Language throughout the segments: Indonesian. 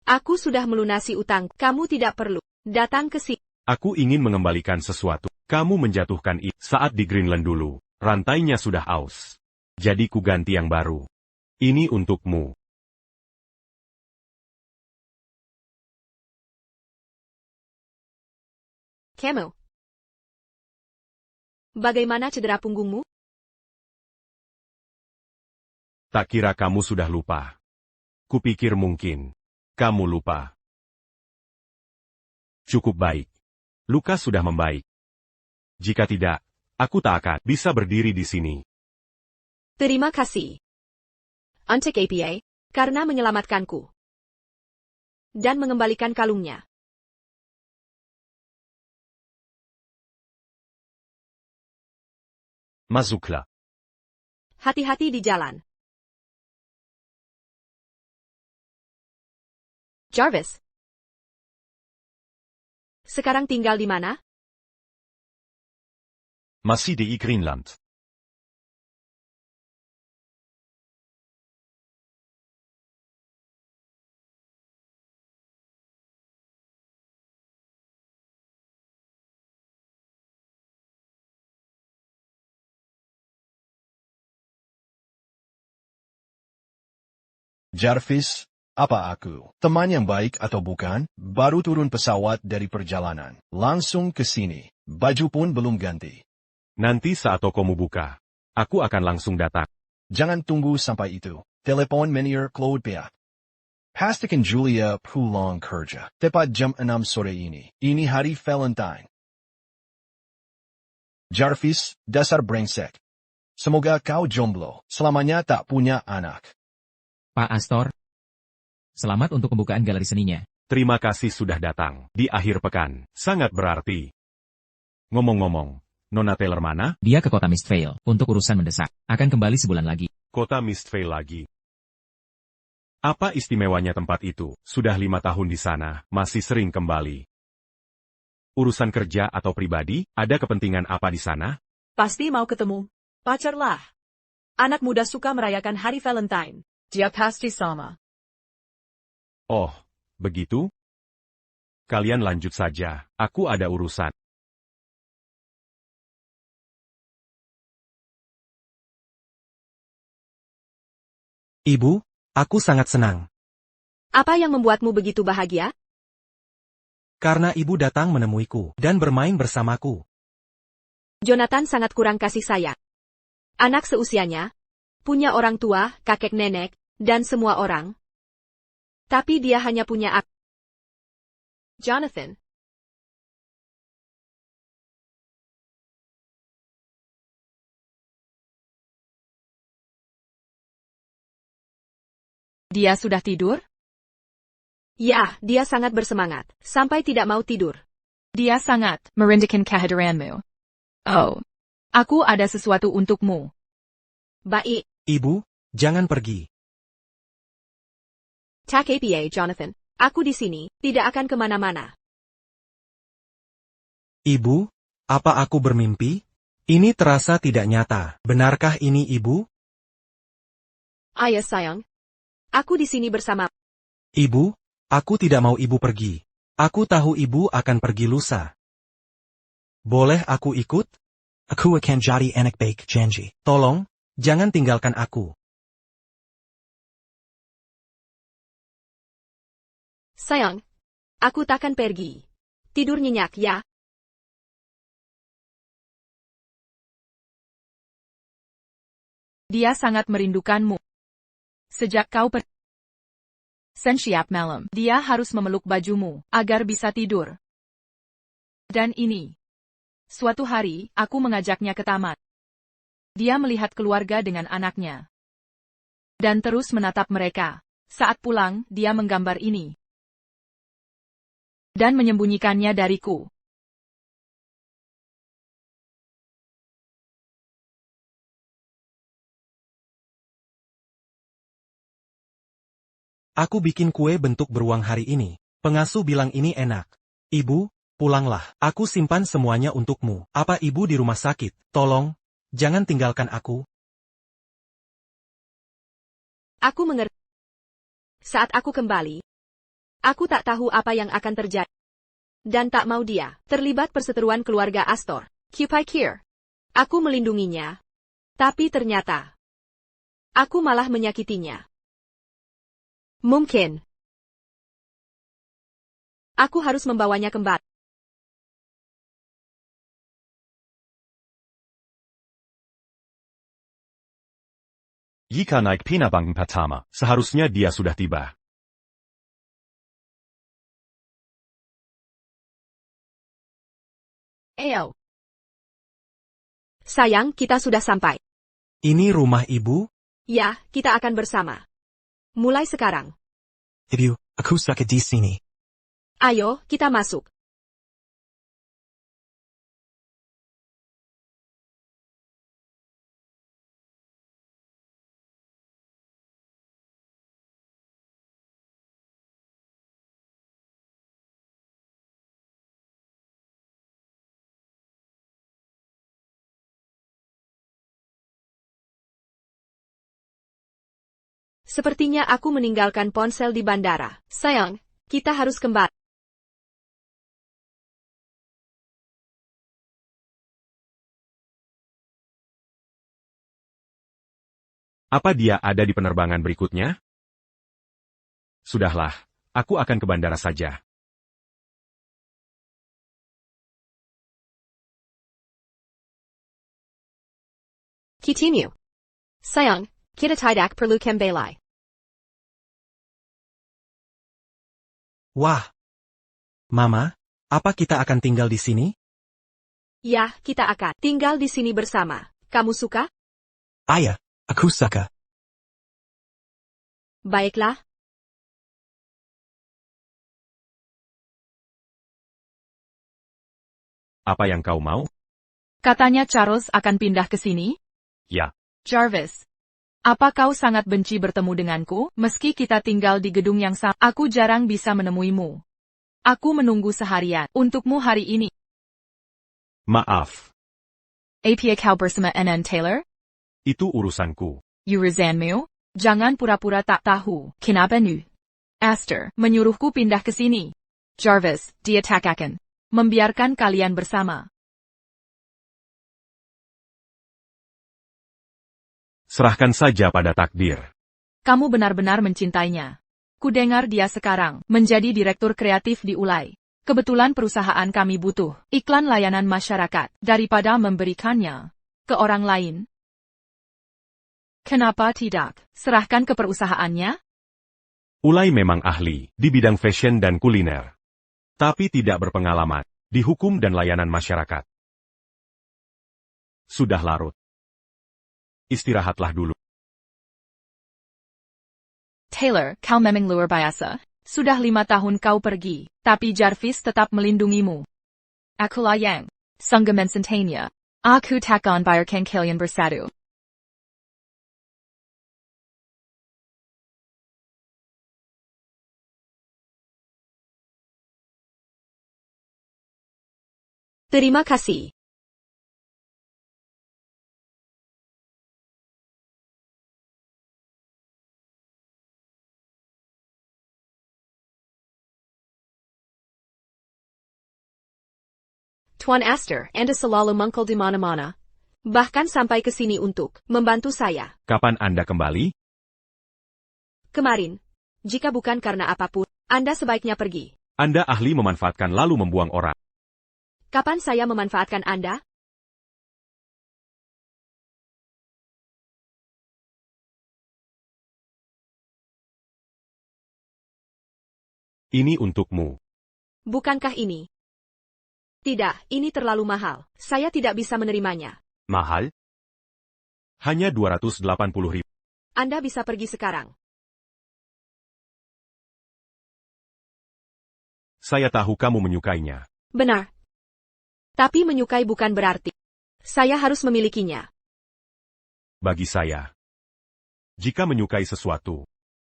Aku sudah melunasi utang. Kamu tidak perlu datang ke sini. Aku ingin mengembalikan sesuatu. Kamu menjatuhkan itu saat di Greenland dulu. Rantainya sudah aus. Jadi ku ganti yang baru. Ini untukmu. Kamu. Bagaimana cedera punggungmu? Tak kira kamu sudah lupa. Kupikir mungkin kamu lupa. Cukup baik. Luka sudah membaik. Jika tidak, aku tak akan bisa berdiri di sini. Terima kasih. Untuk APA, karena menyelamatkanku. Dan mengembalikan kalungnya. Masuklah. Hati-hati di jalan. Jarvis. Sekarang tinggal di mana? Masih di Greenland. Jarvis, apa aku teman yang baik atau bukan? Baru turun pesawat dari perjalanan. Langsung ke sini. Baju pun belum ganti. Nanti saat tokomu buka, aku akan langsung datang. Jangan tunggu sampai itu. Telepon Menier Claude Pia. Pastikan Julia pulang kerja. Tepat jam 6 sore ini. Ini hari Valentine. Jarvis, dasar brengsek. Semoga kau jomblo. Selamanya tak punya anak. Pak Astor. Selamat untuk pembukaan galeri seninya. Terima kasih sudah datang di akhir pekan. Sangat berarti. Ngomong-ngomong, Nona Taylor mana? Dia ke kota Mistvale untuk urusan mendesak. Akan kembali sebulan lagi. Kota Mistvale lagi. Apa istimewanya tempat itu? Sudah 5 tahun di sana, masih sering kembali. Urusan kerja atau pribadi, ada kepentingan apa di sana? Pasti mau ketemu. Pacar lah. Anak muda suka merayakan hari Valentine. Dia pasti sama. Oh, begitu? Kalian lanjut saja, aku ada urusan. Ibu, aku sangat senang. Apa yang membuatmu begitu bahagia? Karena ibu datang menemuiku dan bermain bersamaku. Jonathan sangat kurang kasih sayang. Anak seusianya, punya orang tua, kakek nenek, dan semua orang. Tapi dia hanya punya aku. Jonathan. Dia sudah tidur? Ya, dia sangat bersemangat, sampai tidak mau tidur. Dia sangat merindukan kehadiranmu. Oh. Aku ada sesuatu untukmu. Baik. Ibu, jangan pergi. Tak apa, Jonathan. Aku di sini, tidak akan kemana-mana. Ibu, apa aku bermimpi? Ini terasa tidak nyata. Benarkah ini ibu? Ayah sayang. Aku di sini bersama. Ibu, aku tidak mau ibu pergi. Aku tahu ibu akan pergi lusa. Boleh aku ikut? Aku akan jadi anak baik janji. Tolong, jangan tinggalkan aku. Sayang. Aku takkan pergi. Tidur nyenyak ya. Dia sangat merindukanmu. Sejak kau pergi. Setiap malam, dia harus memeluk bajumu, agar bisa tidur. Dan ini. Suatu hari, aku mengajaknya ke taman. Dia melihat keluarga dengan anaknya. Dan terus menatap mereka. Saat pulang, dia menggambar ini. Dan menyembunyikannya dariku. Aku bikin kue bentuk beruang hari ini. Pengasuh bilang ini enak. Ibu, pulanglah. Aku simpan semuanya untukmu. Apa ibu di rumah sakit? Tolong, jangan tinggalkan aku. Aku mengerti. Saat aku kembali, Aku tak tahu apa yang akan terjadi. Dan tak mau dia terlibat perseteruan keluarga Astor. Kupikir aku melindunginya. Tapi ternyata aku malah menyakitinya. Mungkin aku harus membawanya kembali. Jika naik penerbangan pertama, seharusnya dia sudah tiba. Ayo. Sayang, kita sudah sampai. Ini rumah ibu? Ya, kita akan bersama. Mulai sekarang. Ibu, aku sakit di sini. Ayo, kita masuk. Sepertinya aku meninggalkan ponsel di bandara. Sayang, kita harus kembali. Apa dia ada di penerbangan berikutnya? Sudahlah, aku akan ke bandara saja. Continue. Sayang, kita tidak perlu kembali. Wah. Mama, apa kita akan tinggal di sini? Ya, kita akan tinggal di sini bersama. Kamu suka? Ayah, aku suka. Baiklah. Apa yang kau mau? Katanya Charles akan pindah ke sini? Ya. Jarvis. Apa kau sangat benci bertemu denganku? Meski kita tinggal di gedung yang sama, aku jarang bisa menemuimu. Aku menunggu seharian untukmu hari ini. Maaf, Apa kau bersama NN Taylor? itu urusanku. You resentmu? Jangan pura-pura tak tahu. Kenapa nu? Aster menyuruhku pindah ke sini. Jarvis, dia tak akan membiarkan kalian bersama. Serahkan saja pada takdir. Kamu benar-benar mencintainya. Kudengar dia sekarang menjadi direktur kreatif di Ulay. Kebetulan perusahaan kami butuh iklan layanan masyarakat daripada memberikannya ke orang lain. Kenapa tidak? Serahkan ke perusahaannya? Ulay memang ahli di bidang fashion dan kuliner. Tapi tidak berpengalaman di hukum dan layanan masyarakat. Sudah larut. Istirahatlah dulu. Taylor, kau memang luar biasa. Sudah 5 tahun kau pergi, tapi Jarvis tetap melindungimu. Akulah yang sanggup mensentainya. Aku takkan biarkan kalian bersatu. Terima kasih. Tuan Aster, Anda selalu mengkel di mana-mana. Bahkan sampai ke sini untuk membantu saya. Kapan Anda kembali? Kemarin. Jika bukan karena apapun, Anda sebaiknya pergi. Anda ahli memanfaatkan lalu membuang orang. Kapan saya memanfaatkan Anda? Ini untukmu. Bukankah ini? Tidak, ini terlalu mahal. Saya tidak bisa menerimanya. Mahal? Hanya 280.000. Anda bisa pergi sekarang. Saya tahu kamu menyukainya. Benar. Tapi menyukai bukan berarti saya harus memilikinya. Bagi saya, jika menyukai sesuatu,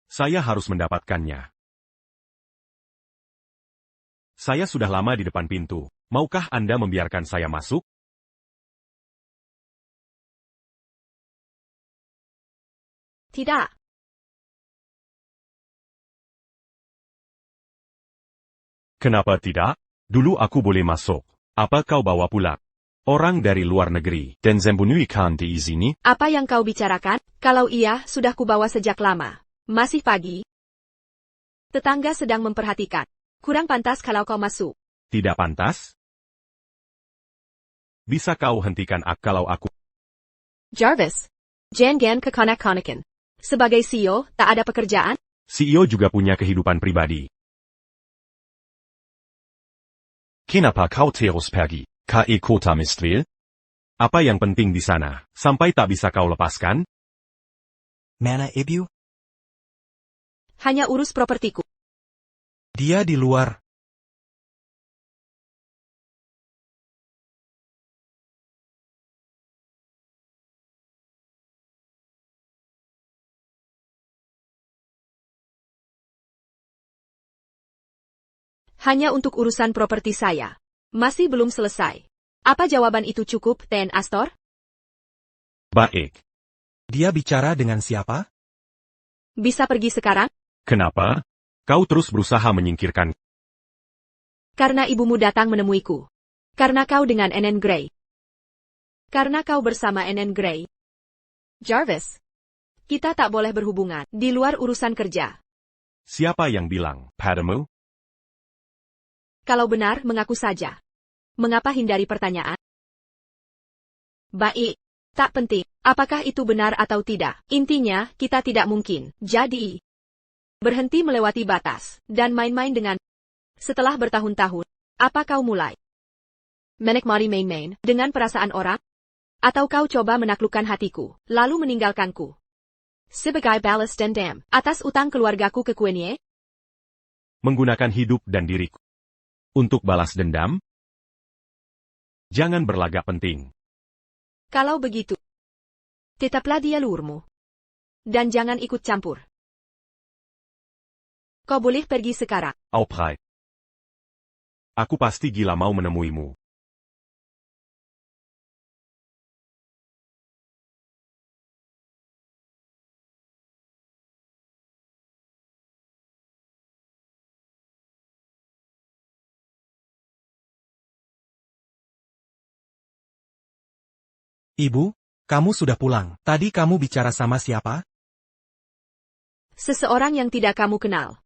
saya harus mendapatkannya. Saya sudah lama di depan pintu. Maukah Anda membiarkan saya masuk? Tidak. Kenapa tidak? Dulu aku boleh masuk. Apa kau bawa pulang? Orang dari luar negeri. Dan zembunui kan diizini? Apa yang kau bicarakan? Kalau iya, sudah kubawa sejak lama. Masih pagi. Tetangga sedang memperhatikan. Kurang pantas kalau kau masuk. Tidak pantas? Bisa kau hentikan kalau aku... Jarvis. Jangan kekanak-kanakan. Sebagai CEO, tak ada pekerjaan? CEO juga punya kehidupan pribadi. Kenapa kau terus pergi? Ke kota Mistville? Apa yang penting di sana, sampai tak bisa kau lepaskan? Mana ibu? Hanya urus propertiku. Dia di luar. Hanya untuk urusan properti saya. Masih belum selesai. Apa jawaban itu cukup, Ten Astor? Baik. Dia bicara dengan siapa? Bisa pergi sekarang? Kenapa? Kau terus berusaha menyingkirkan. Karena ibumu datang menemuiku. Karena kau dengan NN Gray. Karena kau bersama NN Gray. Jarvis. Kita tak boleh berhubungan di luar urusan kerja. Siapa yang bilang, padamu? Kalau benar, mengaku saja. Mengapa hindari pertanyaan? Baik. Tak penting. Apakah itu benar atau tidak? Intinya, kita tidak mungkin. Jadi, berhenti melewati batas, dan main-main dengan... Setelah bertahun-tahun, apa kau mulai? Menikmati main-main, dengan perasaan orang? Atau kau coba menaklukkan hatiku, lalu meninggalkanku? Sebagai balas dendam, atas utang keluargaku ke Queenie? Menggunakan hidup dan diriku. Untuk balas dendam? Jangan berlagak penting. Kalau begitu, tetaplah di jalurmu. Dan jangan ikut campur. Kau boleh pergi sekarang. Auprey. Aku pasti gila mau menemuimu. Ibu, kamu sudah pulang. Tadi kamu bicara sama siapa? Seseorang yang tidak kamu kenal.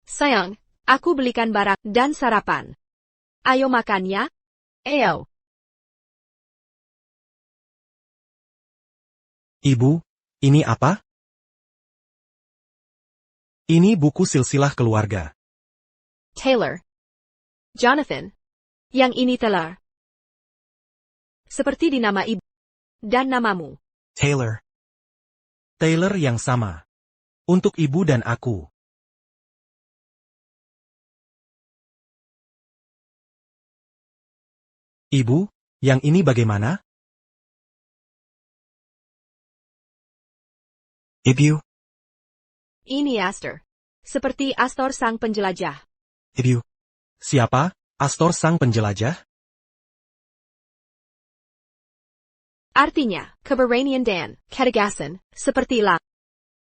Sayang, aku belikan barang dan sarapan. Ayo makan ya. Ayo. Ibu, ini apa? Ini buku silsilah keluarga. Taylor. Jonathan. Yang ini Taylor. Seperti di nama ibu. Dan namamu. Taylor. Taylor yang sama. Untuk ibu dan aku. Ibu, yang ini bagaimana? Ibu, Ini Astor. Seperti Astor sang penjelajah. ibu. Siapa? Astor sang penjelajah? Artinya, Keberanian dan Ketagasan, seperti lang.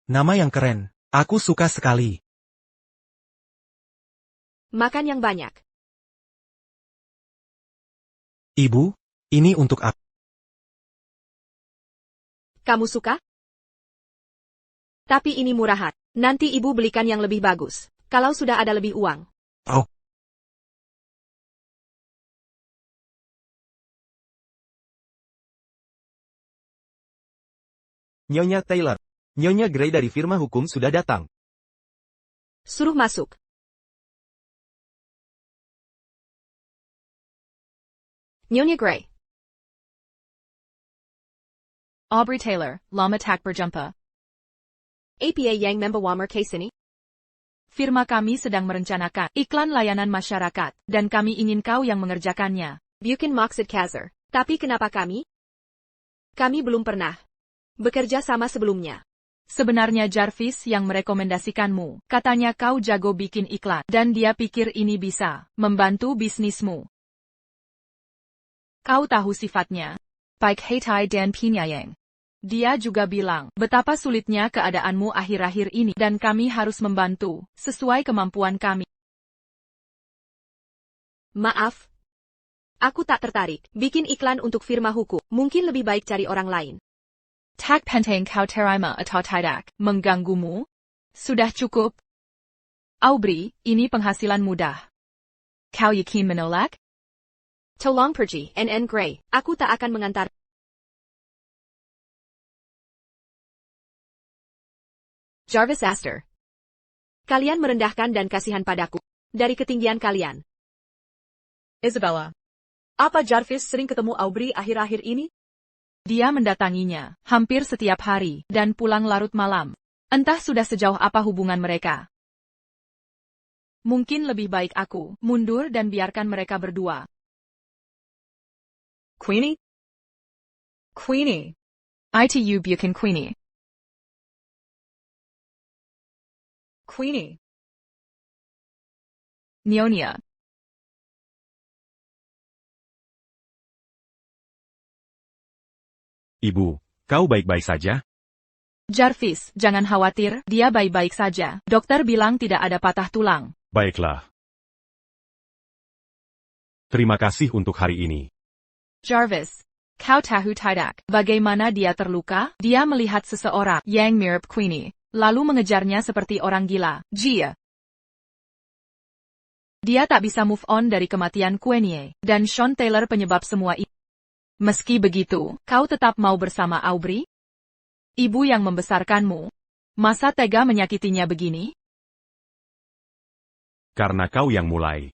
Nama yang keren. Aku suka sekali. Makan yang banyak. Ibu, ini untuk aku. Kamu suka? Tapi ini murahan. Nanti ibu belikan yang lebih bagus. Kalau sudah ada lebih uang. Oh. Nyonya Taylor. Nyonya Gray dari firma hukum sudah datang. Suruh masuk. Nyonya Gray. Aubrey Taylor, Lama Tak Berjumpa. APA yang membawa case ini? Firma kami sedang merencanakan iklan layanan masyarakat, dan kami ingin kau yang mengerjakannya. Bukan maksud Kaiser. Tapi kenapa kami? Kami belum pernah bekerja sama sebelumnya. Sebenarnya Jarvis yang merekomendasikanmu. Katanya kau jago bikin iklan, dan dia pikir ini bisa membantu bisnismu. Kau tahu sifatnya. Baik Heitai dan Pinyayang. Dia juga bilang, betapa sulitnya keadaanmu akhir-akhir ini, dan kami harus membantu, sesuai kemampuan kami. Maaf. Aku tak tertarik. Bikin iklan untuk firma hukum. Mungkin lebih baik cari orang lain. Tak penting kau terima atau tidak mengganggumu? Sudah cukup. Aubrey, ini penghasilan mudah. Kau yakin menolak? Tolong pergi, NN Gray. Aku tak akan mengantar. Jarvis Astor. Kalian merendahkan dan kasihan padaku. Dari ketinggian kalian. Isabella. Apa Jarvis sering ketemu Aubrey akhir-akhir ini? Dia mendatanginya, hampir setiap hari, dan pulang larut malam. Entah sudah sejauh apa hubungan mereka. Mungkin lebih baik aku mundur dan biarkan mereka berdua. Queenie? Queenie. ITU bukan Queenie. Queenie. Nyonya. Ibu, kau baik-baik saja? Jarvis, jangan khawatir, dia baik-baik saja. Dokter bilang tidak ada patah tulang. Baiklah. Terima kasih untuk hari ini. Jarvis, kau tahu tidak bagaimana dia terluka? Dia melihat seseorang yang mirip Queenie, lalu mengejarnya seperti orang gila. Dia tak bisa move on dari kematian Queenie, dan Sean Taylor penyebab semua ini. Meski begitu, kau tetap mau bersama Aubrey? Ibu yang membesarkanmu. Masa tega menyakitinya begini? Karena kau yang mulai.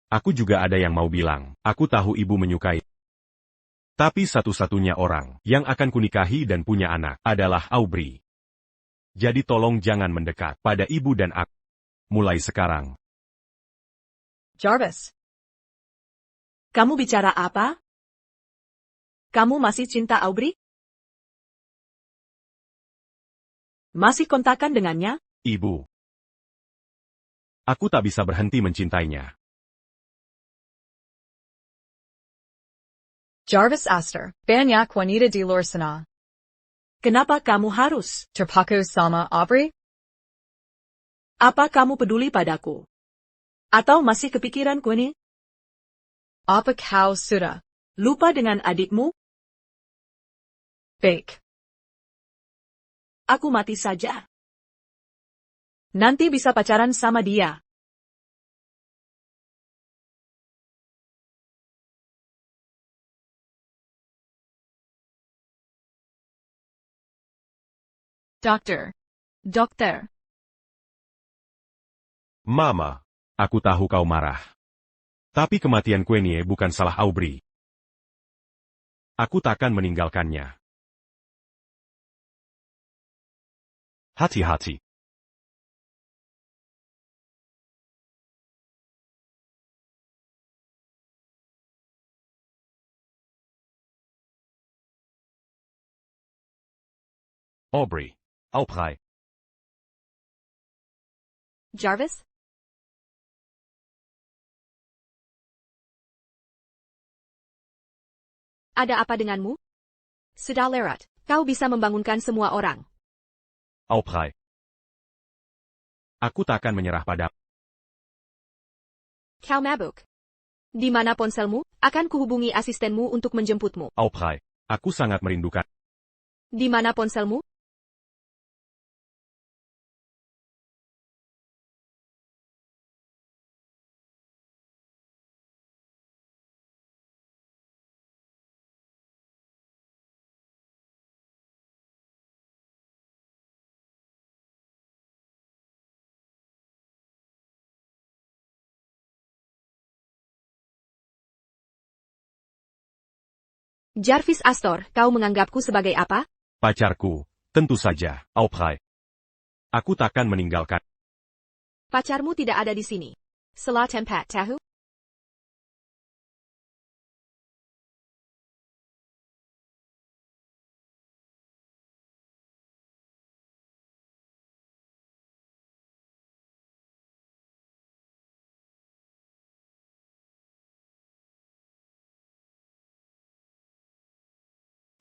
Aku juga ada yang mau bilang, aku tahu ibu menyukai. Tapi satu-satunya orang yang akan kunikahi dan punya anak adalah Aubrey. Jadi tolong jangan mendekat pada ibu dan aku. Mulai sekarang. Jarvis. Kamu bicara apa? Kamu masih cinta Aubrey? Masih kontakan dengannya? Ibu. Aku tak bisa berhenti mencintainya. Jarvis Astor, banyak wanita di luar sana. Kenapa kamu harus Terpaku sama Aubrey? Apa kamu peduli padaku? Atau masih kepikiran Queenie? Apa kau sudah lupa dengan adikmu? baik? Aku mati saja. Nanti bisa pacaran sama dia. Dokter. Mama, aku tahu kau marah. Tapi kematian Queenie bukan salah Aubrey. Aku takkan meninggalkannya. Hati-hati. Aubrey. Aubrey. Jarvis? Ada apa denganmu? Sudah lewat. Kau bisa membangunkan semua orang. Aubrey. Aku takkan menyerah padamu. Kau mabuk. Di mana ponselmu? Akan kuhubungi asistenmu untuk menjemputmu. Aubrey. Aku sangat merindukan. Di mana ponselmu? Jarvis Astor, kau menganggapku sebagai apa? Pacarku, tentu saja, Aubrey. Aku takkan meninggalkan. Pacarmu tidak ada di sini. Salah tempat, tahu?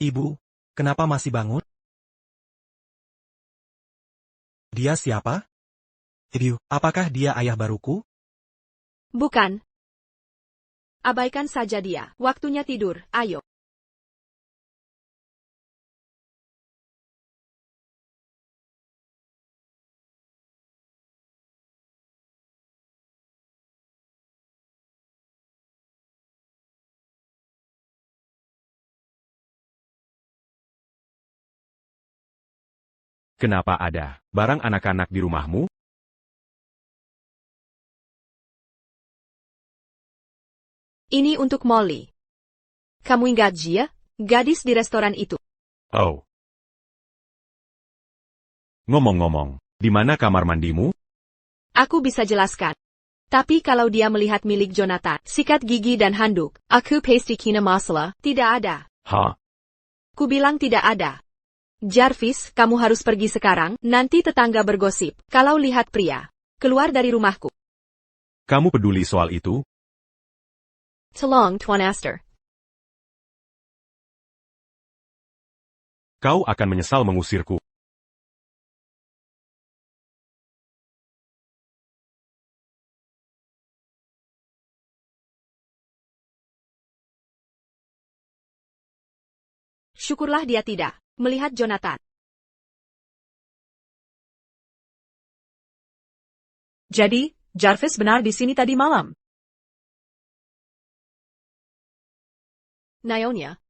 Ibu, kenapa masih bangun? Dia siapa? Ibu, apakah dia ayah baruku? Bukan. Abaikan saja dia. Waktunya tidur, ayo. Kenapa ada barang anak-anak di rumahmu? Ini untuk Molly. Kamu ingat Gia, gadis di restoran itu? Oh. Ngomong-ngomong, di mana kamar mandimu? Aku bisa jelaskan. Tapi kalau dia melihat milik Jonathan, sikat gigi dan handuk, aku pasti kena masalah, tidak ada. Hah? Ku bilang tidak ada. Jarvis, kamu harus pergi sekarang, nanti tetangga bergosip, kalau lihat pria keluar dari rumahku. Kamu peduli soal itu? Tolong, Tuan Astor. Kau akan menyesal mengusirku. Syukurlah dia tidak melihat Jonathan. Jadi, Jarvis benar di sini tadi malam. Nyonya.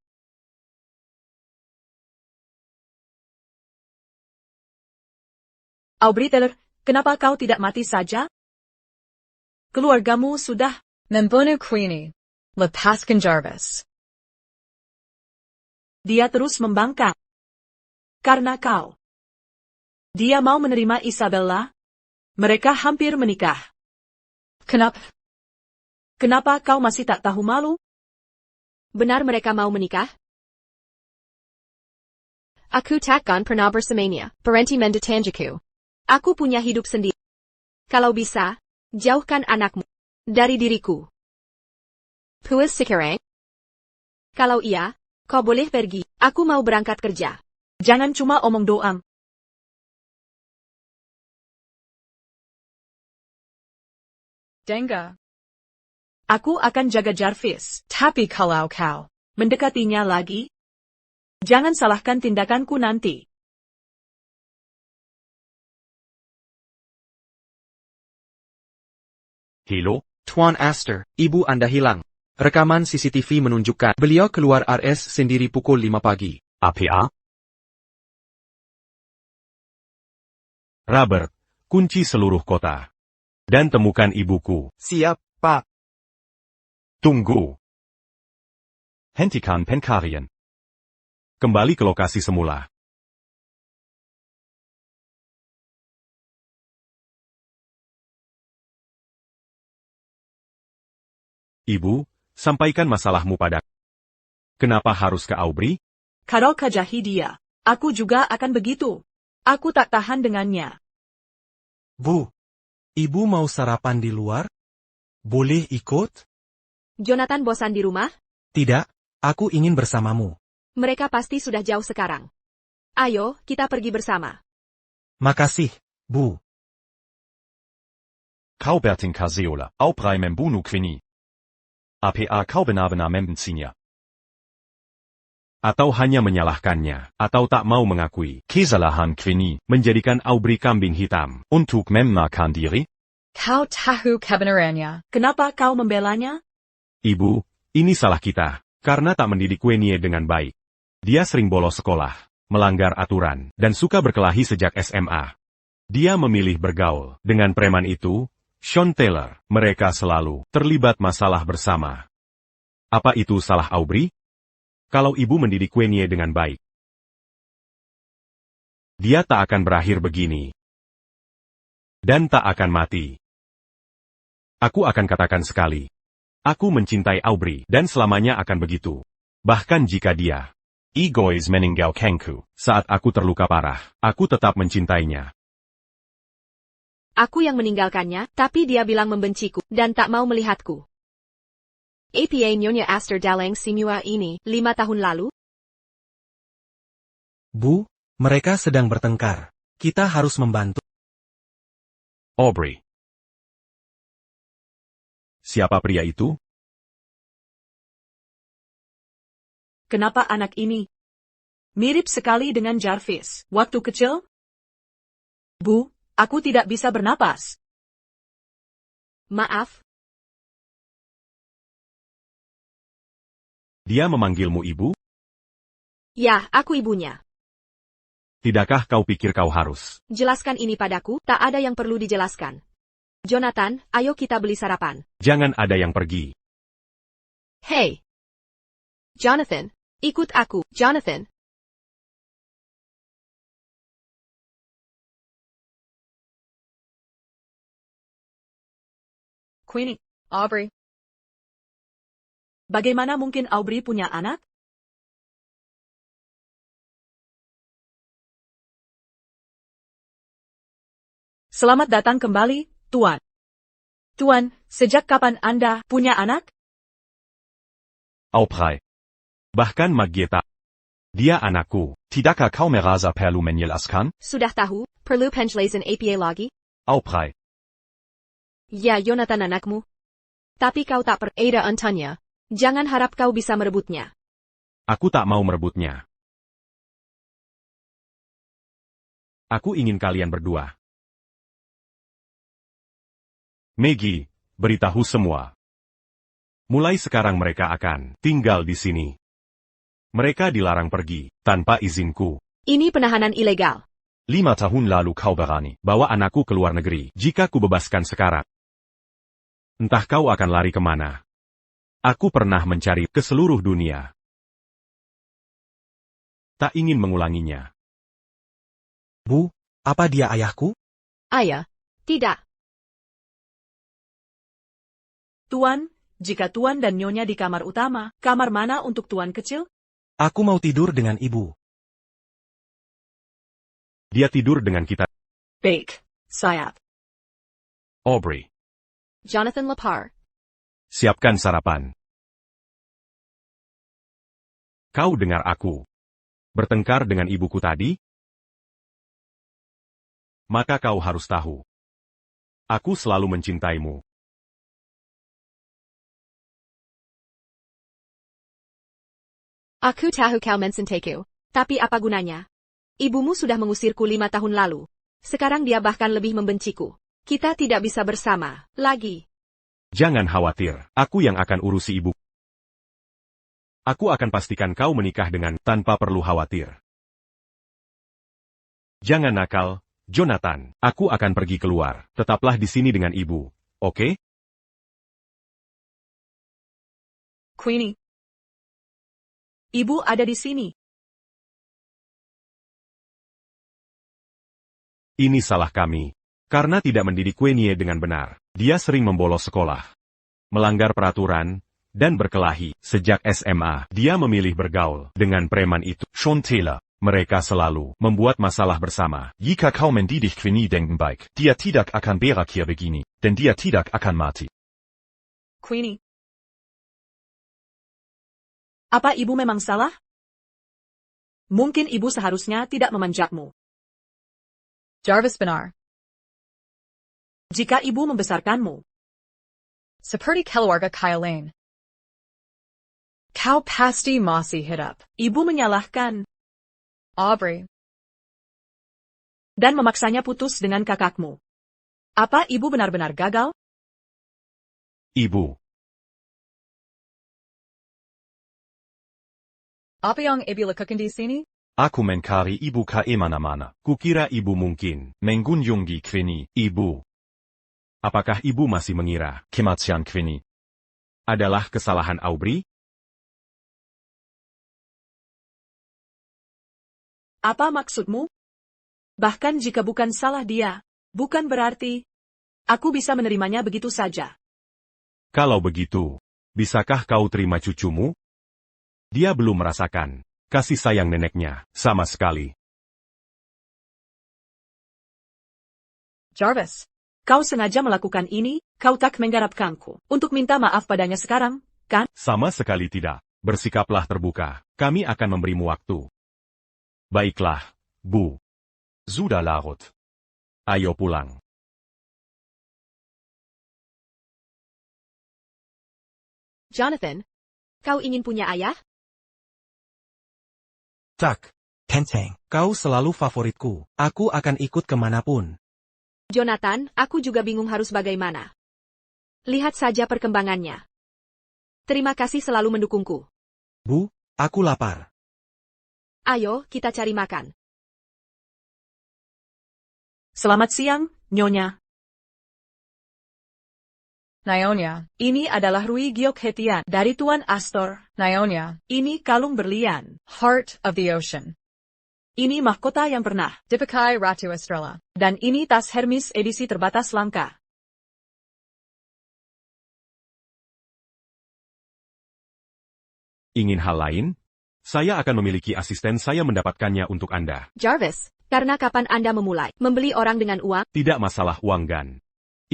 Aubrey Taylor, kenapa kau tidak mati saja? Keluargamu sudah Membunuh Queenie. Lepaskan Jarvis. dia terus membangkang. Karena kau. Dia mau menerima Isabella. Mereka hampir menikah. Kenapa? Kenapa kau masih tak tahu malu? Benar mereka mau menikah? Aku takkan pernah bersamanya, berhenti mendatangiku. Aku punya hidup sendiri. Kalau bisa, jauhkan anakmu dari diriku. Puas sekarang? Kalau iya, kau boleh pergi. Aku mau berangkat kerja. Jangan cuma omong doang. Denga. Aku akan jaga Jarvis. Tapi kalau kau Mendekatinya lagi? Jangan salahkan tindakanku nanti. Hilo? Tuan Astor, ibu Anda hilang. Rekaman CCTV menunjukkan beliau keluar RS sendiri pukul 5 pagi. APA? Robert, kunci seluruh kota. Dan temukan ibuku. Siap, Pak. Tunggu. Hentikan pencarian. Kembali ke lokasi semula. Ibu, sampaikan masalahmu padaku. Kenapa harus ke Aubrey? Kalau kajahi dia, aku juga akan begitu. Aku tak tahan dengannya. Bu, ibu mau sarapan di luar? Boleh ikut? Jonathan bosan di rumah? Tidak, aku ingin bersamamu. Mereka pasti sudah jauh sekarang. Ayo, kita pergi bersama. Makasih, Bu. Kau berting Kaseola, Aubrey membunuh Queenie. APA kau benar-benar membencinya. Atau hanya menyalahkannya, atau tak mau mengakui kesalahan Queenie, menjadikan Aubrey kambing hitam, untuk membenarkan diri? kau tahu kebenarannya. Kenapa kau membelanya? Ibu, ini salah kita, karena tak mendidik Queenie dengan baik. Dia sering bolos sekolah, melanggar aturan, dan suka berkelahi sejak SMA. Dia memilih bergaul dengan preman itu, Sean Taylor. Mereka selalu terlibat masalah bersama. Apa itu salah Aubrey? Kalau ibu mendidik Queenie dengan baik, dia tak akan berakhir begini. Dan tak akan mati. Aku akan katakan sekali. Aku mencintai Aubrey dan selamanya akan begitu. Bahkan jika dia egois meninggalkanku saat aku terluka parah, aku tetap mencintainya. Aku yang meninggalkannya, tapi dia bilang membenciku, dan tak mau melihatku. APA Nyonya Astor dalang simua ini, 5 tahun lalu? Bu, mereka sedang bertengkar. Kita harus membantu. Aubrey. Siapa pria itu? Kenapa anak ini mirip sekali dengan Jarvis waktu kecil? Bu, aku tidak bisa bernapas. Maaf, Dia memanggilmu ibu? ya, aku ibunya. Tidakkah kau pikir kau harus? Jelaskan ini padaku, tak ada yang perlu dijelaskan. Jonathan, ayo kita beli sarapan. Jangan ada yang pergi. Hey! Jonathan, ikut aku, Jonathan. Queenie, Aubrey. bagaimana mungkin Aubrey punya anak? Selamat datang kembali, Tuan. Tuan, sejak kapan Anda punya anak? Aubrey. Bahkan Magieta. Dia anakku. Tidakkah kau merasa perlu menjelaskan? Sudah tahu, perlu penjelasan APA lagi? Aubrey. Ya, Jonathan anakmu. Tapi kau tak Ada Antanya. Jangan harap kau bisa merebutnya. Aku tak mau merebutnya. Aku ingin kalian berdua. Maggie, beritahu semua. Mulai sekarang mereka akan tinggal di sini. Mereka dilarang pergi, tanpa izinku. Ini penahanan ilegal. 5 tahun lalu kau berani bawa anakku ke luar negeri. Jika ku bebaskan sekarang, entah kau akan lari kemana. Aku pernah mencari ke seluruh dunia. Tak ingin mengulanginya. Bu, apa dia ayahku? Ayah, tidak. Tuan, jika Tuan dan Nyonya di kamar utama, kamar mana untuk Tuan kecil? Aku mau tidur dengan ibu. Dia tidur dengan kita. Baik, sayap. Aubrey, Jonathan Lepar. siapkan sarapan. Kau dengar aku bertengkar dengan ibuku tadi? Maka kau harus tahu. Aku selalu mencintaimu. Aku tahu kau mencintaku. Tapi apa gunanya? Ibumu sudah mengusirku 5 tahun lalu. Sekarang dia bahkan lebih membenciku. Kita tidak bisa bersama lagi. Jangan khawatir, aku yang akan urusi ibu. Aku akan pastikan kau menikah dengan tanpa perlu khawatir. Jangan nakal, Jonathan. Aku akan pergi keluar. Tetaplah di sini dengan ibu, oke? Queenie. Ibu ada di sini. Ini salah kami. Karena tidak mendidik Queenie dengan benar. Dia sering membolos sekolah, melanggar peraturan, dan berkelahi. Sejak SMA, dia memilih bergaul dengan preman itu. Shontela. Mereka selalu membuat masalah bersama. Jika kau mendidik Queenie dengan baik, dia tidak akan berakhir begini, dan dia tidak akan mati. Queenie. Apa ibu memang salah? Mungkin ibu seharusnya tidak memanjakmu. Jarvis benar. Jika ibu membesarkanmu, Seperti keluarga Kyle. Kau pasti masih hidup. ibu menyalahkan Aubrey. dan memaksanya putus dengan kakakmu. Apa ibu benar-benar gagal? Ibu, Apa yang ibu lakukan di sini? aku mencari ibu ke mana-mana. Kukira ibu mungkin mengunjungi Queenie. Ibu, apakah ibu masih mengira kematian Queenie adalah kesalahan Aubrey? Apa maksudmu? Bahkan jika bukan salah dia, bukan berarti aku bisa menerimanya begitu saja. Kalau begitu, bisakah kau terima cucumu? Dia belum merasakan kasih sayang neneknya sama sekali. Jarvis. Kau sengaja melakukan ini, kau tak mengharapkanku untuk minta maaf padanya sekarang, kan? Sama sekali tidak. Bersikaplah terbuka. Kami akan memberimu waktu. Baiklah, Bu. Sudah larut. Ayo pulang. Jonathan, kau ingin punya ayah? Tak. Tenteng. Kau selalu favoritku. Aku akan ikut kemanapun. Jonathan, aku juga bingung harus bagaimana. Lihat saja perkembangannya. Terima kasih selalu mendukungku. Bu, aku lapar. Ayo, kita cari makan. Selamat siang, Nyonya. Nyonya. Ini adalah Rui Giok Hetian dari Tuan Astor. Nyonya. Ini kalung berlian. Heart of the Ocean. Ini mahkota yang pernah. Dipakai Ratu Estrella. Dan ini tas Hermes edisi terbatas langka. Ingin hal lain? Saya akan memiliki asisten saya mendapatkannya untuk Anda. Jarvis, karena kapan Anda memulai membeli orang dengan uang? Tidak masalah uang Gan.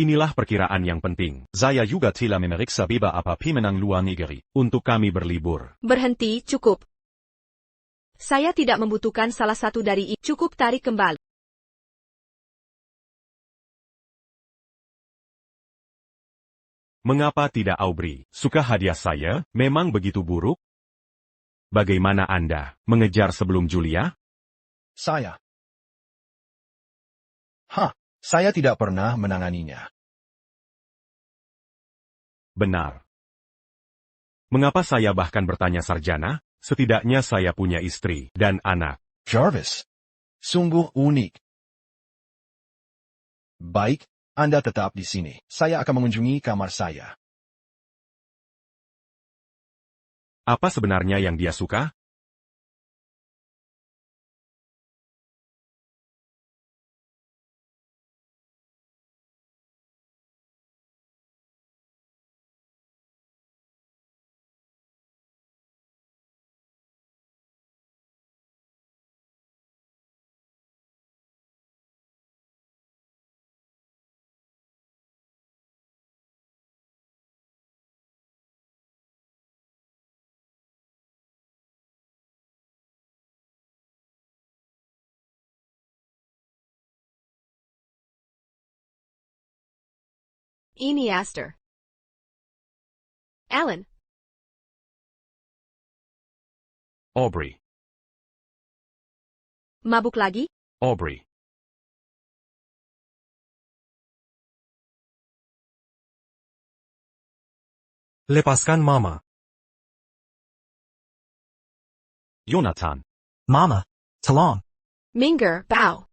Inilah perkiraan yang penting. Saya juga telah memeriksa beba apa pemenang luar negeri. Untuk kami berlibur. Berhenti, cukup. Saya tidak membutuhkan salah satu dari itu. Cukup tarik kembali. Mengapa tidak Aubrey? Suka hadiah saya? Memang begitu buruk? Bagaimana Anda mengejar sebelum Julia? Saya. Saya tidak pernah menanganinya. Benar. Mengapa saya bahkan bertanya sarjana? Setidaknya saya punya istri dan anak. Jarvis. Sungguh unik. Baik, Anda tetap di sini. Saya akan mengunjungi kamar saya. Apa sebenarnya yang dia suka? Ini Astor. Alan. Aubrey. Mabuk lagi? Aubrey. Lepaskan Mama. Jonathan. Mama. Tolong. Minger, bow.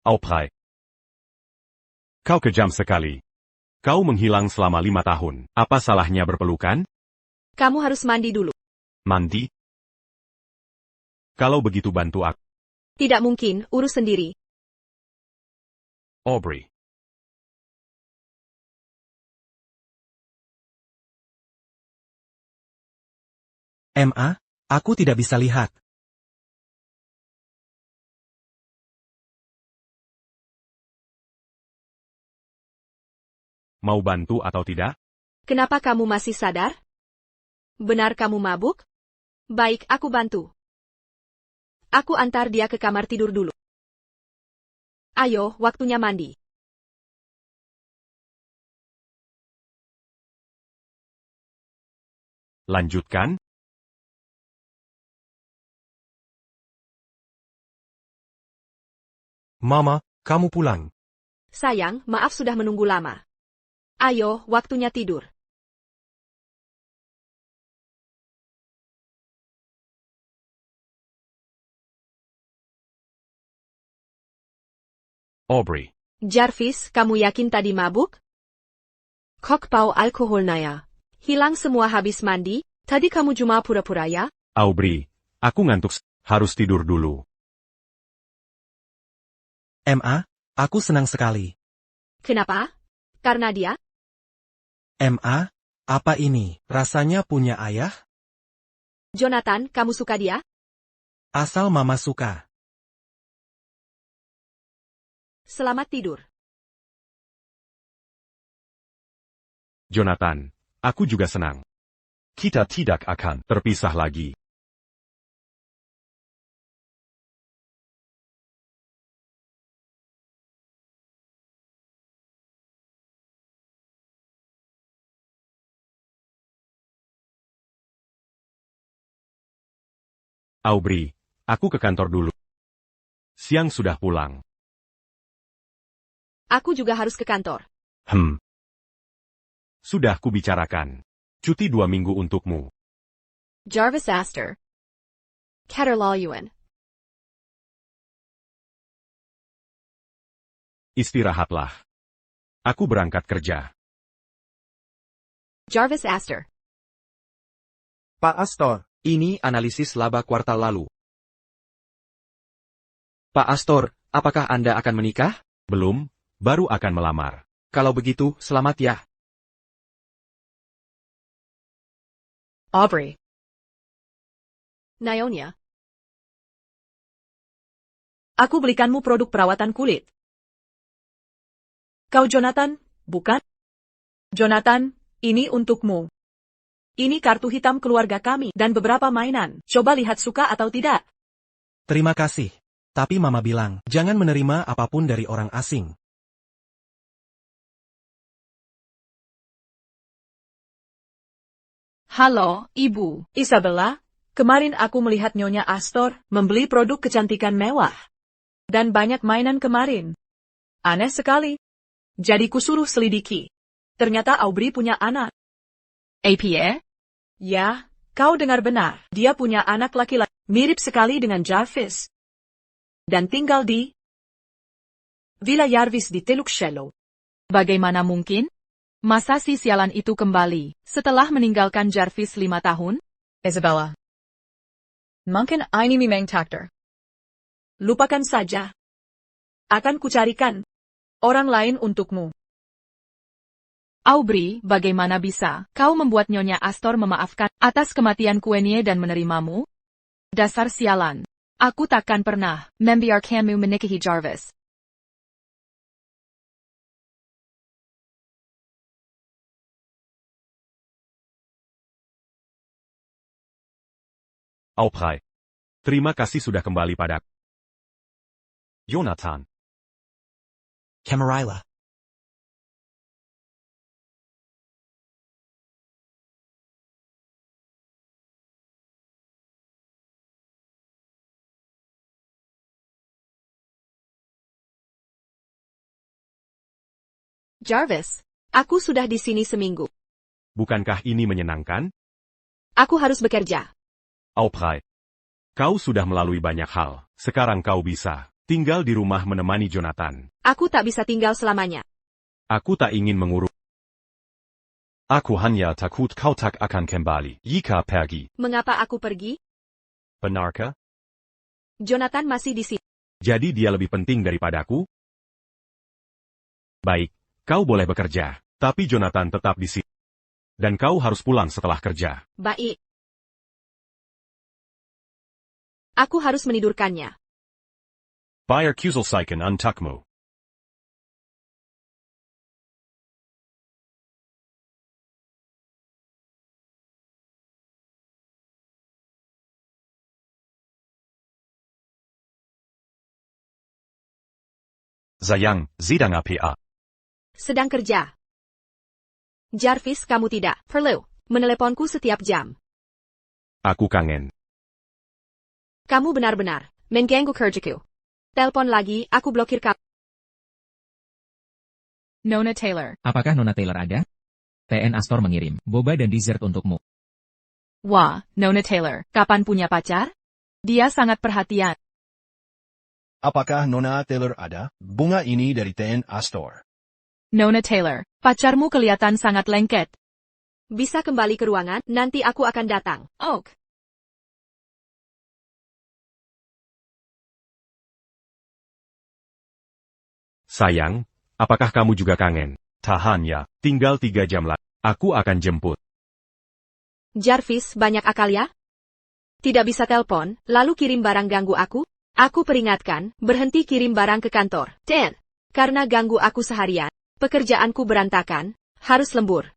Aubrey. Kau kejam sekali. Kau menghilang selama 5 tahun. Apa salahnya berpelukan? Kamu harus mandi dulu. Mandi? Kalau begitu bantu aku. Tidak mungkin, urus sendiri. Aubrey. Ma, aku tidak bisa lihat. Mau bantu atau tidak? Kenapa kamu masih sadar? Benar kamu mabuk? Baik, aku bantu. Aku antar dia ke kamar tidur dulu. Ayo, waktunya mandi. Lanjutkan. Mama, kamu pulang. Sayang, maaf sudah menunggu lama. Ayo, waktunya tidur. Aubrey. Jarvis, kamu yakin tadi mabuk? Kokpau alkoholnya. Hilang semua habis mandi? Tadi kamu cuma pura-pura ya? Aubrey, aku ngantuk. Harus tidur dulu. Ma, aku senang sekali. Kenapa? Karena dia? Ma, apa ini? Rasanya punya ayah? Jonathan, kamu suka dia? Asal Mama suka. Selamat tidur. Jonathan, aku juga senang. Kita tidak akan Terpisah lagi. Aubrey, aku ke kantor dulu. Siang sudah pulang. Aku juga harus ke kantor. Sudah kubicarakan. Cuti 2 minggu untukmu. Jarvis Astor. Keterlaluan. Istirahatlah. Aku berangkat kerja. Jarvis Astor. Pak Astor, ini analisis laba kuartal lalu. Pak Astor, apakah Anda akan menikah? Belum, baru akan melamar. Kalau begitu, selamat ya. Aubrey. Naonia. Aku belikanmu produk perawatan kulit. Kau Jonathan, bukan? Jonathan, ini untukmu. Ini kartu hitam keluarga kami dan beberapa mainan. Coba lihat suka atau tidak. Terima kasih. Tapi Mama bilang, jangan menerima apapun dari orang asing. Halo, Ibu. Isabella, kemarin aku melihat Nyonya Astor membeli produk kecantikan mewah. Dan banyak mainan kemarin. Aneh sekali. Jadi kusuruh selidiki. Ternyata Aubrey punya anak. APA? Ya, kau dengar benar. Dia punya anak laki-laki mirip sekali dengan Jarvis. Dan tinggal di Villa Jarvis di Teluk Shallow. Bagaimana mungkin? Masa si sialan itu kembali, setelah meninggalkan Jarvis 5 tahun? Isabella. Mungkin ini memang takdir. Lupakan saja. Akan kucarikan orang lain untukmu. Aubrey, bagaimana bisa kau membuat Nyonya Astor memaafkan atas kematian Queenie dan menerimamu? Dasar sialan. Aku takkan pernah membiarkanmu menikahi Jarvis. Aubrey. Terima kasih sudah kembali padaku. Jonathan. Camarilla. Jarvis, aku sudah di sini seminggu. Bukankah ini menyenangkan? Aku harus bekerja. Aubrey. Kau sudah melalui banyak hal. Sekarang kau bisa tinggal di rumah menemani Jonathan. Aku tak bisa tinggal selamanya. Aku tak ingin mengurus. Aku hanya takut kau tak akan kembali jika pergi. Mengapa aku pergi? Benarkah? Jonathan masih di sini. Jadi dia lebih penting daripadaku? Baik, kau boleh bekerja. Tapi Jonathan tetap di sini. Dan kau harus pulang setelah kerja. Baik. Aku harus menidurkannya. Bayar kuzelsiken untukmu. Sayang, sedang apa? Sedang kerja. Jarvis, kamu tidak perlu meneleponku setiap jam. Aku kangen. Kamu benar-benar mengganggu kerjaku. Telepon lagi, aku blokir kamu. Nona Taylor. Apakah Nona Taylor ada? TN Astor mengirim boba dan dessert untukmu. Wah, Nona Taylor, kapan punya pacar? Dia sangat perhatian. Apakah Nona Taylor ada? Bunga ini dari TN Astor. Nona Taylor, pacarmu kelihatan sangat lengket. Bisa kembali ke ruangan, nanti aku akan datang. Ok. Sayang, apakah kamu juga kangen? Tahan ya. Tinggal 3 jam lagi. Aku akan jemput. Jarvis, banyak akal ya? Tidak bisa telepon, lalu kirim barang ganggu aku? Aku peringatkan, berhenti kirim barang ke kantor. Dan, karena ganggu aku seharian, pekerjaanku berantakan, harus lembur.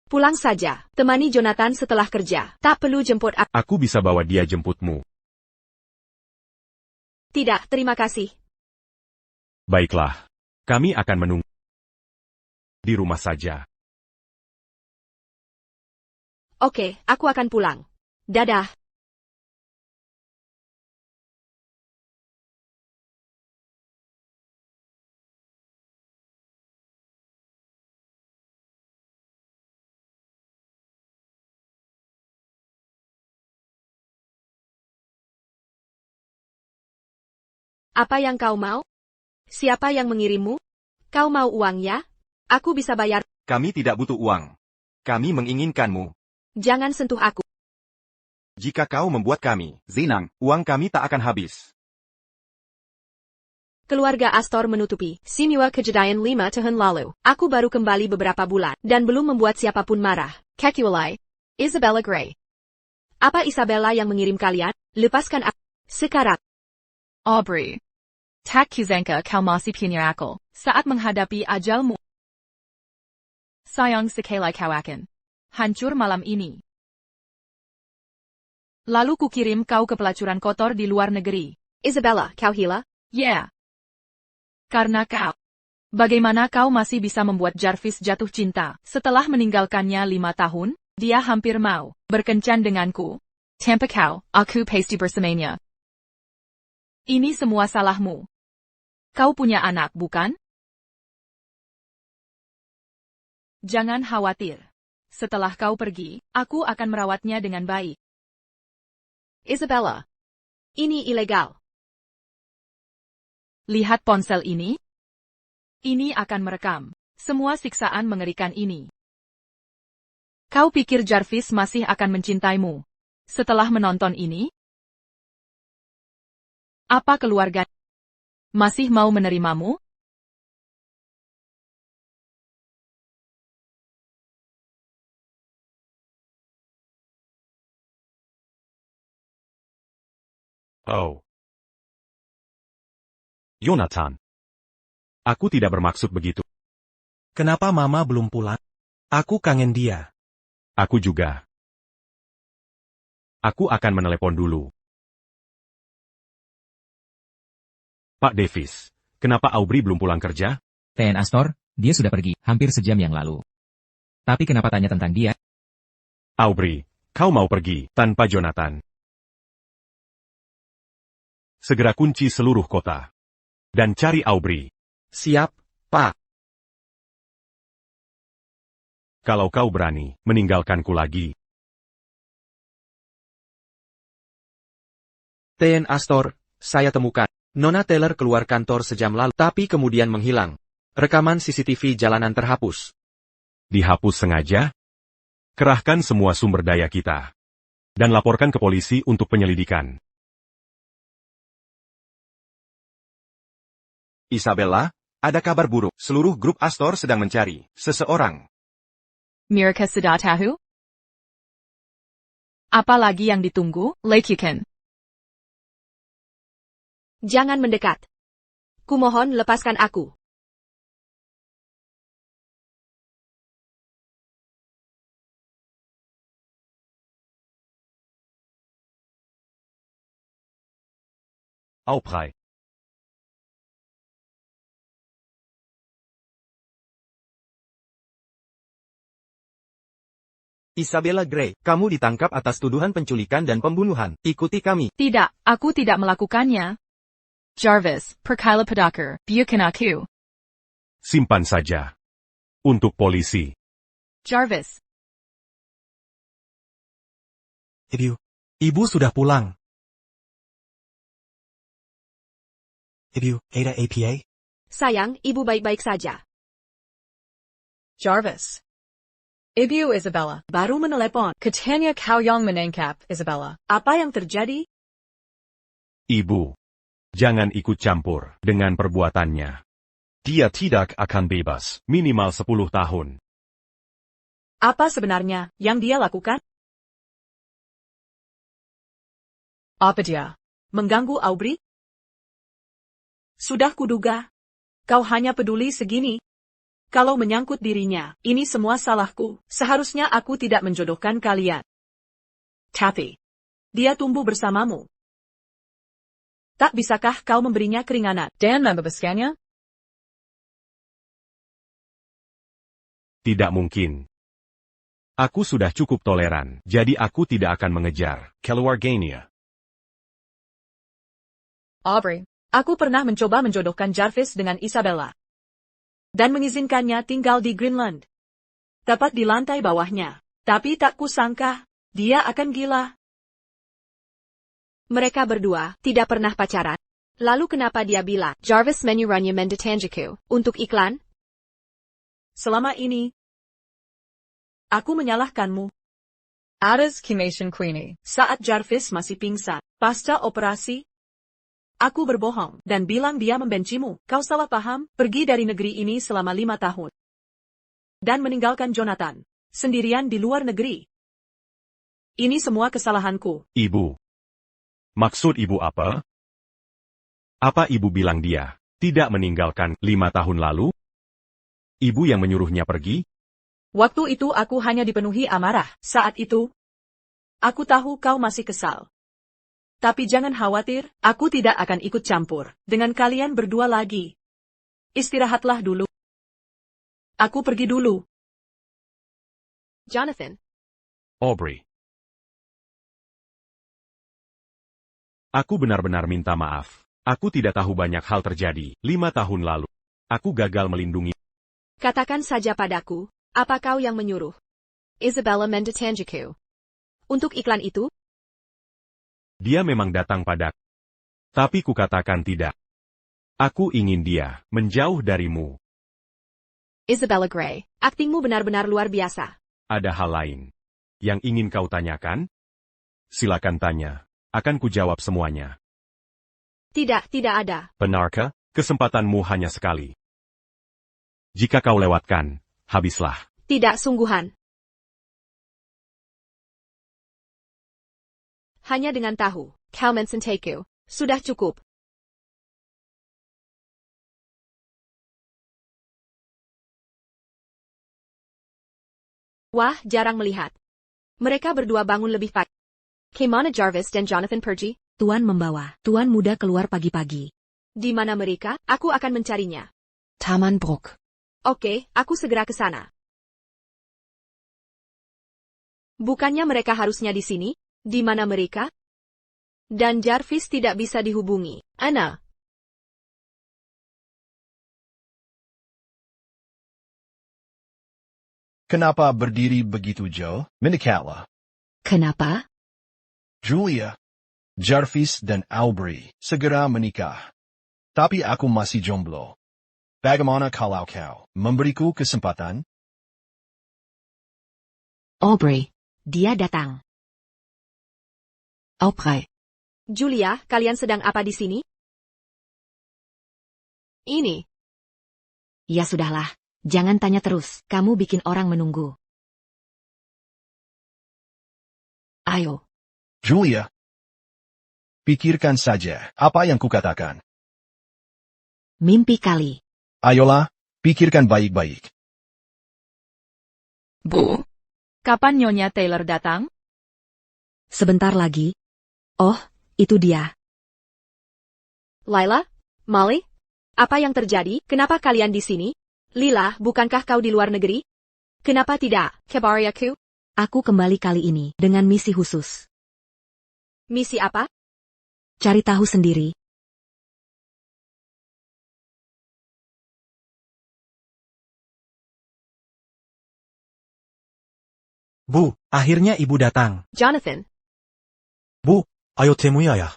Pulang saja, temani Jonathan setelah kerja. Tak perlu jemput aku. Aku bisa bawa dia jemputmu. Tidak, terima kasih. Baiklah. Kami akan menunggu. Di rumah saja. Oke, aku akan pulang. Dadah. Apa yang kau mau? Siapa yang mengirimmu? Kau mau uangnya? Aku bisa bayar. Kami tidak butuh uang. Kami menginginkanmu. Jangan sentuh aku. Jika kau membuat kami, zinang, uang kami tak akan habis. Keluarga Astor menutupi Simua kejadian 5 tahun lalu. Aku baru kembali beberapa bulan, dan belum membuat siapapun marah. Kekualai. Isabella Gray. Apa Isabella yang mengirim kalian? Lepaskan aku. Sekarang. Aubrey. Tak kuzangka kau masih punya akal saat menghadapi ajalmu. Sayang sekali kau akan hancur malam ini. Lalu kukirim kau ke pelacuran kotor di luar negeri. Isabella, kau gila? Yeah. Karena kau. Bagaimana kau masih bisa membuat Jarvis jatuh cinta setelah meninggalkannya 5 tahun? Dia hampir mau berkencan denganku. Tanpa kau, aku pasti bersamanya. Ini semua salahmu. Kau punya anak, bukan? Jangan khawatir. Setelah kau pergi, aku akan merawatnya dengan baik. Isabella. Ini ilegal. Lihat ponsel ini. Ini akan merekam semua siksaan mengerikan ini. Kau pikir Jarvis masih akan mencintaimu setelah menonton ini? Apa keluarga masih mau menerimamu? Oh. Yonatan. Aku tidak bermaksud begitu. Kenapa Mama belum pulang? Aku kangen dia. Aku juga. Aku akan menelepon dulu. Pak Davis, kenapa Aubrey belum pulang kerja? TN Astor, dia sudah pergi, hampir sejam yang lalu. Tapi kenapa tanya tentang dia? Aubrey, kau mau pergi tanpa Jonathan? Segera kunci seluruh kota. Dan cari Aubrey. Siap, Pak. Kalau kau berani meninggalkanku lagi. TN Astor, saya temukan. Nona Taylor keluar kantor sejam lalu, tapi kemudian menghilang. Rekaman CCTV jalanan terhapus. Dihapus sengaja? Kerahkan semua sumber daya kita. Dan laporkan ke polisi untuk penyelidikan. Isabella, ada kabar buruk. Seluruh grup Astor sedang mencari seseorang. Mirka sudah tahu? Apa lagi yang ditunggu, Lakukan? Jangan mendekat. Kumohon lepaskan aku. Aubrey. Isabella Gray, kamu ditangkap atas tuduhan penculikan dan pembunuhan. Ikuti kami. Tidak, aku tidak melakukannya. Jarvis, Perkila Pedakar, bukan aku. Simpan saja. Untuk polisi. Jarvis. Ibu sudah pulang. Ibu, ada APA? Sayang, ibu baik-baik saja. Jarvis. Ibu Isabella. Baru menelepon. Katanya kau yang menangkap, Isabella. Apa yang terjadi? Ibu. Jangan ikut campur dengan perbuatannya. Dia tidak akan bebas. Minimal 10 tahun. Apa sebenarnya yang dia lakukan? Apa dia? Mengganggu Aubrey? Sudah kuduga. Kau hanya peduli segini. Kalau menyangkut dirinya, ini semua salahku. Seharusnya aku tidak menjodohkan kalian. Tapi, dia tumbuh bersamamu. Tak bisakah kau memberinya keringanan? Dan membebaskannya? Tidak mungkin. Aku sudah cukup toleran, jadi aku tidak akan mengejar. Keluarganya. Aubrey. Aku pernah mencoba menjodohkan Jarvis dengan Isabella. Dan mengizinkannya tinggal di Greenland. Tepat di lantai bawahnya. Tapi tak kusangka, dia akan gila. Mereka berdua tidak pernah pacaran. Lalu kenapa dia bilang, Jarvis menyuruhnya mendetanjaku, untuk iklan? Selama ini, aku menyalahkanmu. Adas Kimation Queenie. Saat Jarvis masih pingsan, pasca operasi, aku berbohong dan bilang dia membencimu. Kau salah paham, pergi dari negeri ini selama 5 tahun. Dan meninggalkan Jonathan sendirian di luar negeri. Ini semua kesalahanku. Ibu. Maksud ibu apa? Apa ibu bilang dia tidak meninggalkan 5 tahun lalu? Ibu yang menyuruhnya pergi? Waktu itu aku hanya dipenuhi amarah. Saat itu, aku tahu kau masih kesal. Tapi jangan khawatir, aku tidak akan ikut campur dengan kalian berdua lagi. Istirahatlah dulu. Aku pergi dulu. Jonathan. Aubrey. Aku benar-benar minta maaf. Aku tidak tahu banyak hal terjadi 5 tahun lalu. Aku gagal melindungi. Katakan saja padaku, apa kau yang menyuruh Isabella mendetanjaku? Untuk iklan itu? Dia memang datang padaku. Tapi kukatakan tidak. Aku ingin dia menjauh darimu. Isabella Gray, aktingmu benar-benar luar biasa. Ada hal lain yang ingin kau tanyakan? Silakan tanya. Akan kujawab semuanya. Tidak ada. Benarkah? Kesempatanmu hanya sekali. Jika kau lewatkan, habislah. Tidak sungguhan. Hanya dengan tahu, kau mensenteku, sudah cukup. Wah, jarang melihat. Mereka berdua bangun lebih pagi. Kemana Jarvis dan Jonathan pergi? Tuan membawa tuan muda keluar pagi-pagi. Di mana mereka? Aku akan mencarinya. Taman Brook. Oke, aku segera ke sana. Bukannya mereka harusnya di sini? Di mana mereka? Dan Jarvis tidak bisa dihubungi. Anna. Kenapa berdiri begitu jauh? Mendekatlah. Kenapa? Julia, Jarvis dan Aubrey segera menikah. Tapi aku masih jomblo. Bagaimana kalau kau memberiku kesempatan? Aubrey, dia datang. Aubrey. Julia, kalian sedang apa di sini? Ini. Ya sudahlah, jangan tanya terus, kamu bikin orang menunggu. Ayo. Julia, pikirkan saja apa yang kukatakan. Mimpi kali. Ayolah, pikirkan baik-baik. Bu, kapan Nyonya Taylor datang? Sebentar lagi. Oh, itu dia. Laila? Molly? Apa yang terjadi? Kenapa kalian di sini? Lila, bukankah kau di luar negeri? Kenapa tidak, Kabariaku? Aku kembali kali ini dengan misi khusus. Misi apa? Cari tahu sendiri. Bu, akhirnya ibu datang. Jonathan. Bu, ayo temui ayah.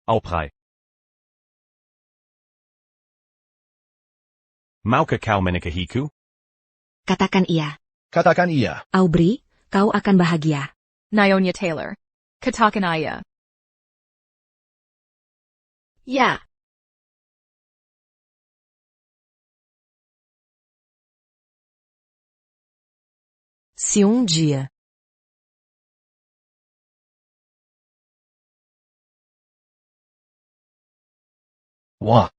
Aubrey. Maukah kau menikahiku? Katakan iya. Katakan iya. Aubrey, kau akan bahagia. Nyonya Taylor. Katakan ayah. Ya. Se dia. Wah,